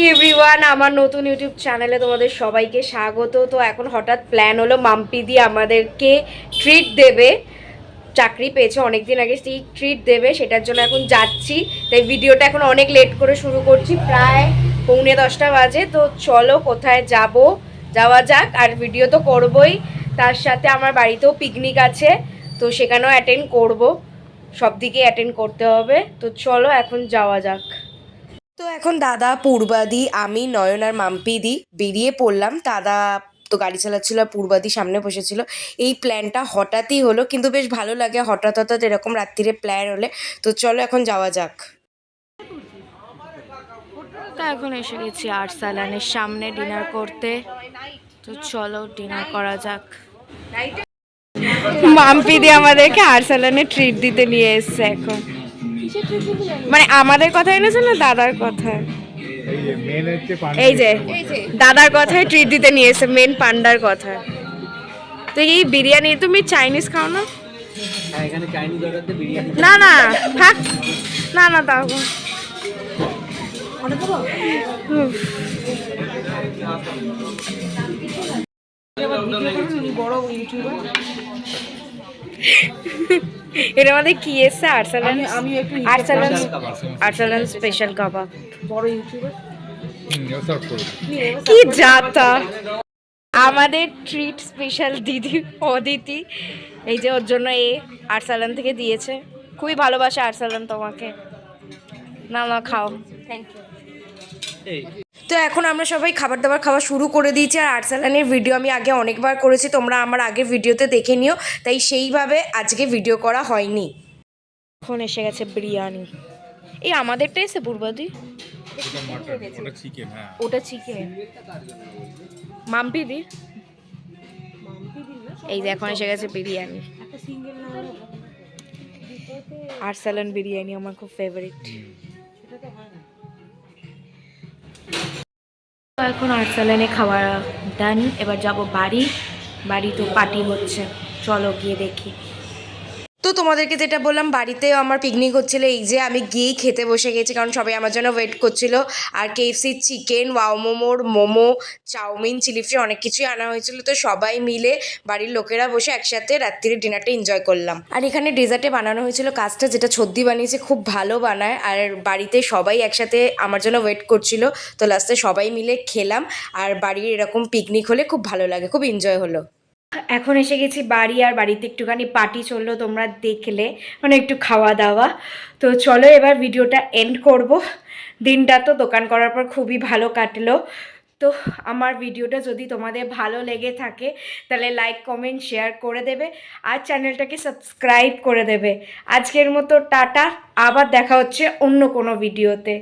Everyone, আমার নতুন YouTube চ্যানেলে তোমাদের সবাইকে স্বাগত। তো এখন হঠাৎ প্ল্যান হলো মাম্পি দিয়ে আমাদেরকে ট্রিট দেবে। চাকরি পেয়েছে অনেকদিন আগে, সেই ট্রিট দেবে, সেটার জন্য এখন যাচ্ছি। তাই ভিডিওটা এখন অনেক লেট করে শুরু করছি, প্রায় 9:45 বাজে। তো চলো কোথায় যাওয়া যাক। আর ভিডিও তো করবই, তার সাথে আমার বাড়িতেও পিকনিক আছে, তো সেখানেও অ্যাটেন্ড করব। সব দিকে অ্যাটেন্ড করতে হবে। তো চলো এখন যাওয়া যাক। তো এখন দাদা, পূর্বাদি, আমি, নয়ন আর মাম্পিদি বেরিয়ে পড়লাম। দাদা তো গাড়ি চালাচ্ছিল আর পূর্বাদি সামনে বসেছিল। এই প্ল্যানটা হঠাৎই হলো, কিন্তু বেশ ভালো লাগে হঠাৎ হঠাৎ এরকম রাত্রিরে প্ল্যান হলে। তো চলো এখন যাওয়া যাক। তো এখন এসে গেছি আর্সালানের সামনে ডিনার করতে। তো চলো ডিনার করা যাক। মাম্পিদি আমাদেরকে আর্সালানে ট্রিট দিতে নিয়ে এসছে এখন। মানে আমাদের কথা এনেছে না, দাদার কথা। এই যে দাদার কথায় ট্রিট দিতে নিয়ে এসে, মেন পান্ডার কথা। তো এই বিরিয়ানি, তুমি চাইনিজ খাও না? না না থাক, না না তাও এর মধ্যে কি এসছে? আর্সালান, আর্সালান, আর্সালান স্পেশাল কাবাব। বড় ইউটিউবার কি যাতা। আমাদের ট্রিট স্পেশাল দিদি অদিতি, এই যে ওর জন্য আর্সালান থেকে দিয়েছে। খুবই ভালোবাসে আর্সালান তোমাকে। না না খাও। Thank you. তো এখন আমরা সবাই খাবার দাবার খাওয়া শুরু করে দিয়েছি। আর আর্সালানের ভিডিও আমি আগে অনেকবার করেছি, তোমরা আমার আগের ভিডিওতে দেখে নিও, তাই সেইভাবে আজকে ভিডিও করা হয়নি। এখন এসে গেছে বিরিয়ানি। এই আমাদেরটা এসে পূর্বাদি, ওটা চিকেন। মাম্পিদি, এই যে এখন এসে গেছে বিরিয়ানি। আর্সালান বিরিয়ানি আমার খুব ফেভারিট। এখন আর্সালানে খাওয়া ডান, এবার যাব বাড়ি তো পার্টি হচ্ছে, চলো গিয়ে দেখি। তো তোমাদেরকে যেটা বললাম, বাড়িতেও আমার পিকনিক হচ্ছিলো। এই যে আমি গিয়েই খেতে বসে গেছি, কারণ সবাই আমার জন্য ওয়েট করছিল। আর কেএফসির চিকেন, ওয়াও মোমোর মোমো, চাউমিন, চিলি ফ্রি অনেক কিছুই আনা হয়েছিল। তো সবাই মিলে বাড়ির লোকেরা বসে একসাথে রাত্রির ডিনারটা এনজয় করলাম। আর এখানে ডেজার্টে বানানো হয়েছিল কাজটা, যেটা ছদ্দি বানিয়েছে, খুব ভালো বানায়। আর বাড়িতে সবাই একসাথে আমার জন্য ওয়েট করছিল। তো লাস্টে সবাই মিলে খেলাম। আর বাড়ির এরকম পিকনিক হলে খুব ভালো লাগে, খুব এনজয় হলো। এখন এসে গেছি বাড়ি, আর বাড়িতে একটুখানি পার্টি চললো, তোমরা দেখলে, মানে একটু খাওয়া দাওয়া। তো চলো এবার ভিডিওটা এন্ড করব। দিনটা তো দোকান করার পর খুবই ভালো কাটলো। তো আমার ভিডিওটা যদি তোমাদের ভালো লেগে থাকে, তাহলে লাইক কমেন্ট শেয়ার করে দেবে, আর চ্যানেলটাকে সাবস্ক্রাইব করে দেবে। আজকের মতো টাটা, আবার দেখা হচ্ছে অন্য কোনো ভিডিওতে।